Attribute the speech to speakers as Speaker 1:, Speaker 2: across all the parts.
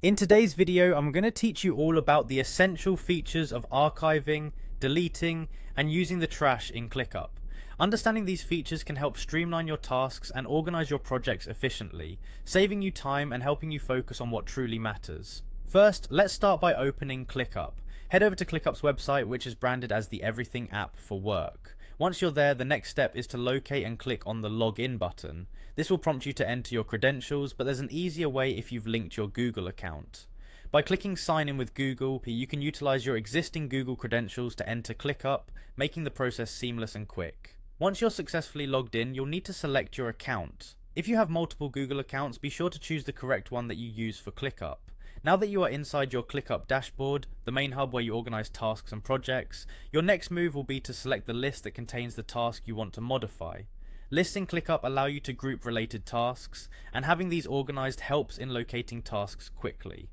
Speaker 1: In today's video, I'm going to teach you all about the essential features of archiving, deleting, and using the trash in Clickup. Understanding these features can help streamline your tasks and organize your projects efficiently, saving you time and helping you focus on what truly matters. First, let's start by opening Clickup. Head over to Clickup's website, which is branded as the Everything app for work. Once you're there, the next step is to locate and click on the Login button. This will prompt you to enter your credentials, but there's an easier way if you've linked your Google account. By clicking Sign in with Google, you can utilize your existing Google credentials to enter Clickup, making the process seamless and quick. Once you're successfully logged in, you'll need to select your account. If you have multiple Google accounts, be sure to choose the correct one that you use for Clickup. Now that you are inside your Clickup dashboard, the main hub where you organize tasks and projects, your next move will be to select the list that contains the task you want to modify. Lists in Clickup allow you to group related tasks, and having these organized helps in locating tasks quickly.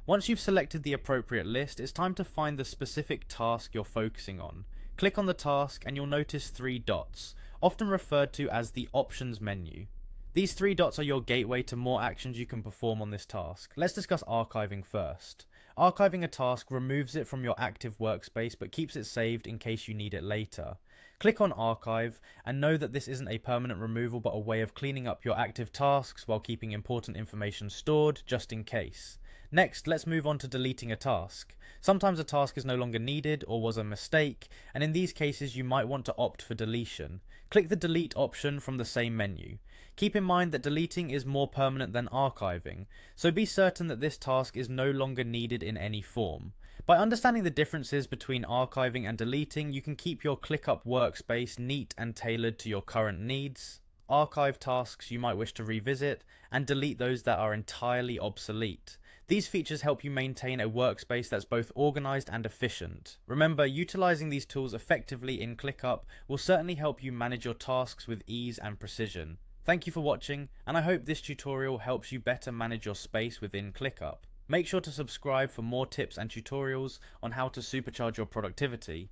Speaker 1: Once you've selected the appropriate list, it's time to find the specific task you're focusing on. Click on the task and you'll notice three dots, often referred to as the Options menu. These three dots are your gateway to more actions you can perform on this task. Let's discuss archiving first. Archiving a task removes it from your active workspace but keeps it saved in case you need it later. Click on Archive and know that this isn't a permanent removal but a way of cleaning up your active tasks while keeping important information stored just in case. Next, let's move on to deleting a task. Sometimes a task is no longer needed or was a mistake, and in these cases you might want to opt for deletion. Click the delete option from the same menu. Keep in mind that deleting is more permanent than archiving, so be certain that this task is no longer needed in any form. By understanding the differences between archiving and deleting, you can keep your Clickup workspace neat and tailored to your current needs, archive tasks you might wish to revisit, and delete those that are entirely obsolete. These features help you maintain a workspace that's both organized and efficient. Remember, utilizing these tools effectively in Clickup will certainly help you manage your tasks with ease and precision. Thank you for watching, and I hope this tutorial helps you better manage your space within Clickup. Make sure to subscribe for more tips and tutorials on how to supercharge your productivity.